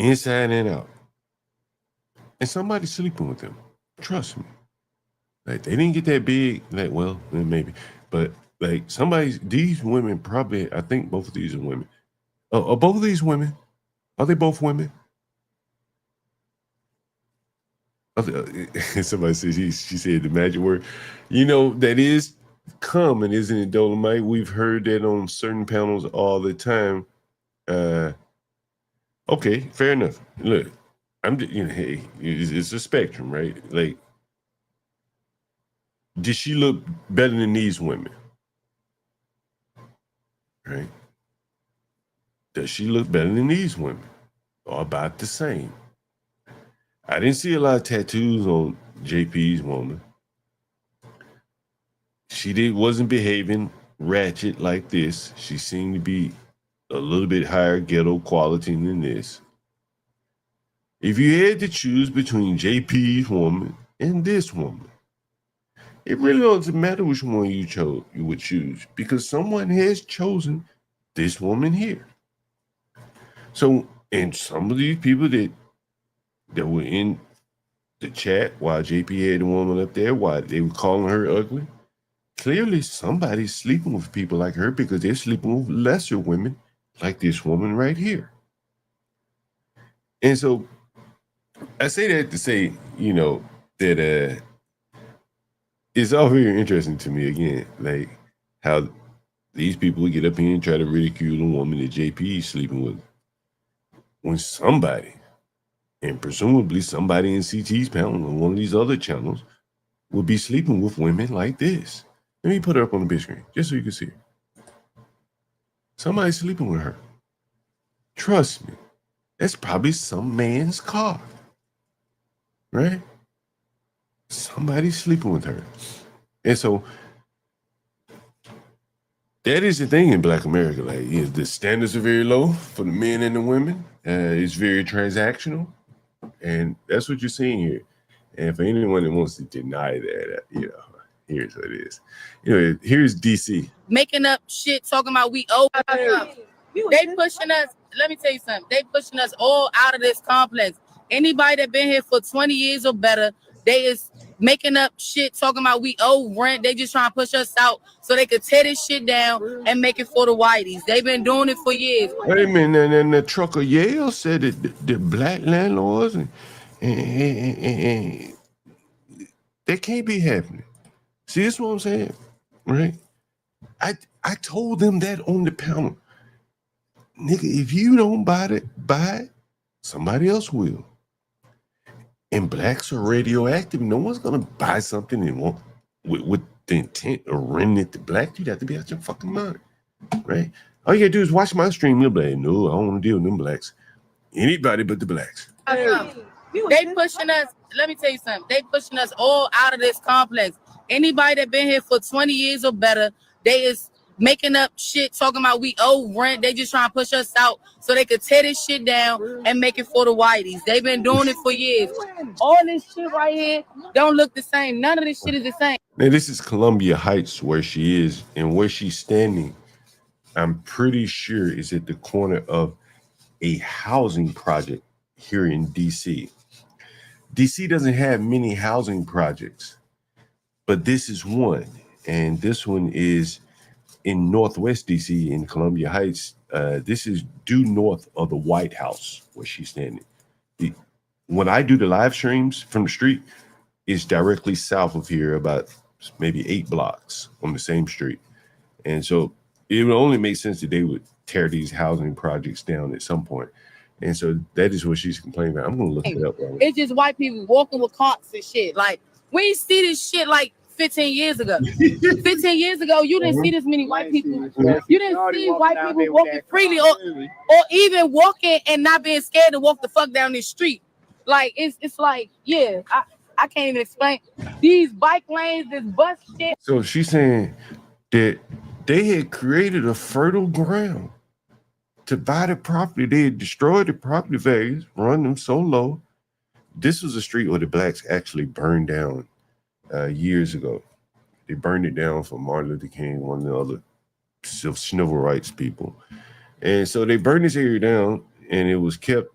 inside and out. And somebody's sleeping with them. Trust me. Like they didn't get that big. Like, well, maybe, but like these women probably. I think both of these are women. Are both of these women? Are they both women? Somebody says she said the magic word. You know that is common, isn't it, Dolomite? We've heard that on certain panels all the time. Okay, fair enough. Look, hey, it's a spectrum, right? Like, did she look better than these women? Right? Does she look better than these women? Or about the same? I didn't see a lot of tattoos on JP's woman. She wasn't behaving ratchet like this. She seemed to be a little bit higher ghetto quality than this. If you had to choose between JP's woman and this woman, it really doesn't matter which one you would choose, because someone has chosen this woman here. So, and some of these people that were in the chat while JP had the woman up there, while they were calling her ugly, clearly somebody's sleeping with people like her because they're sleeping with lesser women like this woman right here. And so I say that to say, that it's all very interesting to me, again, like how these people would get up here and try to ridicule the woman that JP is sleeping with, when somebody, and presumably somebody in CT's panel or one of these other channels, would be sleeping with women like this. Let me put her up on the big screen just so you can see her. Somebody's sleeping with her. Trust me, that's probably some man's car, right? Somebody's sleeping with her. And so that is the thing in Black America. Like, the standards are very low for the men and the women. It's very transactional. And that's what you're seeing here. And for anyone that wants to deny that, here's what it is. Here's DC. Making up shit, talking about we owe. They pushing us. Let me tell you something. They pushing us all out of this complex. Anybody that been here for 20 years or better, they is making up shit, talking about we owe rent. They just trying to push us out so they could tear this shit down and make it for the whiteys. They've been doing it for years. Wait a minute, and the trucker Yale said that the black landlords and that can't be happening. See, that's what I'm saying, right? I told them that on the panel. Nigga, if you don't buy it, somebody else will. And blacks are radioactive. No one's gonna buy something and want with the intent of renting it to black. You'd have to be out your fucking mind, right? All you gotta do is watch my stream. You'll be like, no, I don't want to deal with them blacks. Anybody but the blacks. They pushing us. Let me tell you something. They pushing us all out of this complex. Anybody that been here for 20 years or better, they is making up shit, talking about we owe rent. They just trying to push us out so they could tear this shit down and make it for the whiteys. They've been doing it for years. All this shit right here don't look the same. None of this shit is the same. Now, this is Columbia Heights where she is, and where she's standing, I'm pretty sure is at the corner of a housing project here in DC. DC doesn't have many housing projects, but this is one. And this one is in Northwest DC in Columbia Heights. This is due north of the White House where she's standing. When I do the live streams from the street, it's directly south of here, about maybe 8 blocks on the same street. And so it would only make sense that they would tear these housing projects down at some point. And so that is what she's complaining about. I'm going to look it up. It's just white people walking with carts and shit. Like, we see this shit like 15 years ago. 15 years ago, you didn't see this many white people. You didn't see white people walking freely or even walking and not being scared to walk the fuck down this street. Like, it's like, yeah, I can't even explain. These bike lanes, this bus shit. So she's saying that they had created a fertile ground to buy the property. They had destroyed the property values, run them so low. This was a street where the blacks actually burned down years ago. They burned it down for Martin Luther King, one of the other civil rights people. And so they burned this area down, and it was kept